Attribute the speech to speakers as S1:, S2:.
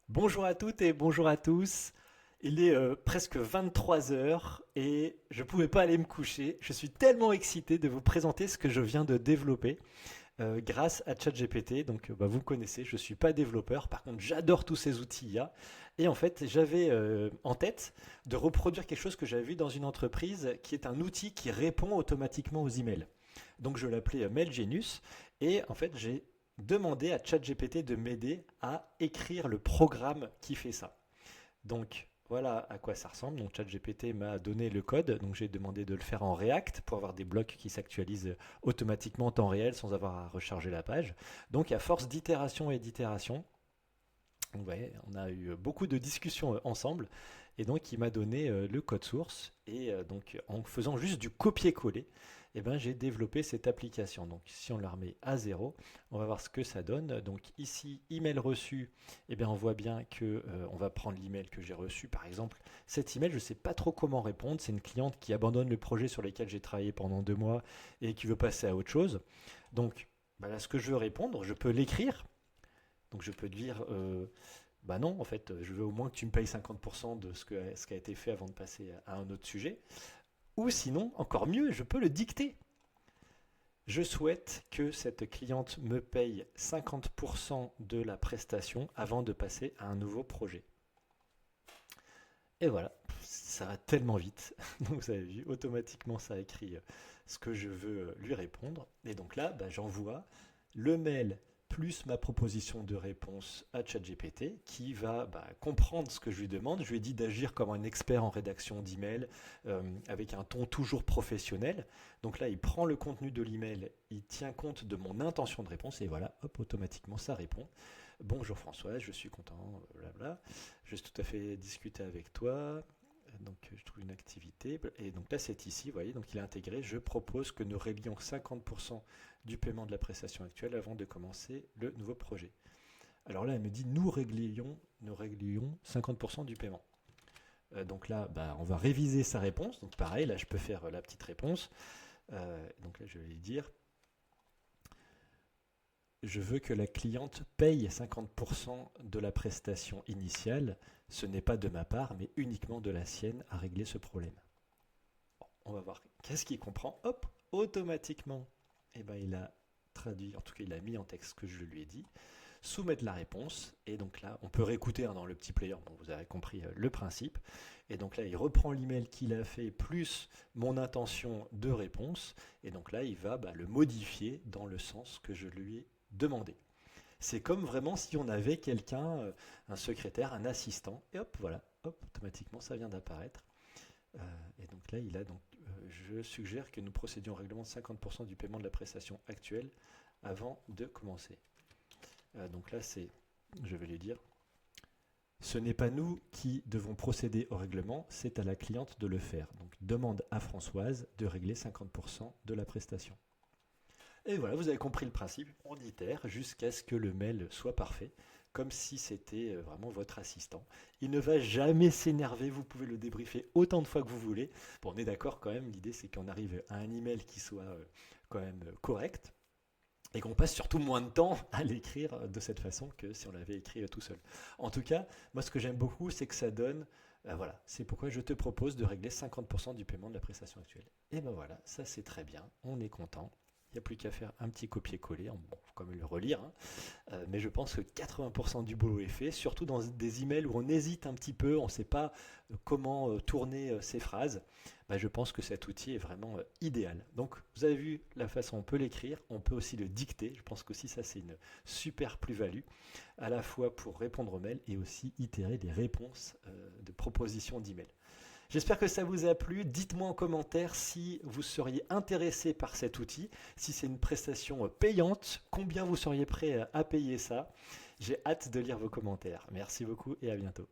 S1: Bonjour à toutes et bonjour à tous. Il est presque 23 heures et je ne pouvais pas aller me coucher. Je suis tellement excité de vous présenter ce que je viens de développer grâce à ChatGPT. Donc vous me connaissez, je ne suis pas développeur. Par contre, j'adore tous ces outils IA. Et en fait, j'avais en tête de reproduire quelque chose que j'avais vu dans une entreprise qui est un outil qui répond automatiquement aux emails. Donc je l'appelais Mail Genius et en fait, j'ai demandé à ChatGPT de m'aider à écrire le programme qui fait ça. Donc voilà à quoi ça ressemble. Donc ChatGPT m'a donné le code, donc j'ai demandé de le faire en React pour avoir des blocs qui s'actualisent automatiquement en temps réel sans avoir à recharger la page. Donc à force d'itération et d'itération, ouais, on a eu beaucoup de discussions ensemble et donc il m'a donné le code source et donc en faisant juste du copier-coller, eh ben, j'ai développé cette application. Donc si on la remet à zéro, on va voir ce que ça donne. Donc ici, email reçu, eh bien, on voit bien que on va prendre l'email que j'ai reçu. Par exemple, cet email, je ne sais pas trop comment répondre. C'est une cliente qui abandonne le projet sur lequel j'ai travaillé pendant 2 mois et qui veut passer à autre chose. Donc bah là, ce que je veux répondre, je peux l'écrire. Donc je peux dire, bah non, en fait, je veux au moins que tu me payes 50% de ce qui a été fait avant de passer à un autre sujet. Ou sinon, encore mieux, je peux le dicter. Je souhaite que cette cliente me paye 50% de la prestation avant de passer à un nouveau projet. Et voilà, ça va tellement vite. Donc vous avez vu, automatiquement ça écrit ce que je veux lui répondre. Et donc là, bah, j'envoie le mail plus ma proposition de réponse à ChatGPT qui va comprendre ce que je lui demande. Je lui ai dit d'agir comme un expert en rédaction d'email avec un ton toujours professionnel. Donc là, il prend le contenu de l'email, il tient compte de mon intention de réponse et voilà, hop, automatiquement ça répond. Bonjour Françoise, je suis content, blabla. Je suis tout à fait discuter avec toi. Donc je trouve une activité et donc là c'est ici, vous voyez, donc il est intégré. Je propose que nous réglions 50% du paiement de la prestation actuelle avant de commencer le nouveau projet. Alors là elle me dit nous réglions 50% du paiement. Donc là bah, on va réviser sa réponse. Donc pareil, là je peux faire la petite réponse. Donc là je vais lui dire je veux que la cliente paye 50% de la prestation initiale. Ce n'est pas de ma part, mais uniquement de la sienne à régler ce problème. Bon, on va voir qu'est-ce qu'il comprend. Hop, automatiquement, eh ben, il a traduit, en tout cas il a mis en texte ce que je lui ai dit. Soumettre la réponse, et donc là, on peut réécouter dans le petit player, bon, vous avez compris le principe. Et donc là, il reprend l'email qu'il a fait, plus mon intention de réponse, et donc là, il va le modifier dans le sens que je lui ai demandé. C'est comme vraiment si on avait quelqu'un, un secrétaire, un assistant, et hop, voilà, hop, automatiquement ça vient d'apparaître. Et donc là, je suggère que nous procédions au règlement de 50% du paiement de la prestation actuelle avant de commencer. Donc là, je vais lui dire, ce n'est pas nous qui devons procéder au règlement, c'est à la cliente de le faire. Donc demande à Françoise de régler 50% de la prestation. Et voilà, vous avez compris le principe. On itère jusqu'à ce que le mail soit parfait, comme si c'était vraiment votre assistant. Il ne va jamais s'énerver, vous pouvez le débriefer autant de fois que vous voulez. Bon, on est d'accord quand même, l'idée c'est qu'on arrive à un email qui soit quand même correct et qu'on passe surtout moins de temps à l'écrire de cette façon que si on l'avait écrit tout seul. En tout cas, moi ce que j'aime beaucoup, c'est que ça donne, voilà, c'est pourquoi je te propose de régler 50% du paiement de la prestation actuelle. Et ben voilà, ça c'est très bien, on est content. Il n'y a plus qu'à faire un petit copier-coller, bon, faut quand même le relire, hein. Mais je pense que 80% du boulot est fait, surtout dans des emails où on hésite un petit peu, on ne sait pas comment tourner ces phrases. Je pense que cet outil est vraiment idéal. Donc vous avez vu la façon on peut l'écrire, on peut aussi le dicter. Je pense qu'aussi ça c'est une super plus-value, à la fois pour répondre aux mails et aussi itérer des réponses de propositions d'emails. J'espère que ça vous a plu. Dites-moi en commentaire si vous seriez intéressé par cet outil, si c'est une prestation payante, combien vous seriez prêt à payer ça. J'ai hâte de lire vos commentaires. Merci beaucoup et à bientôt.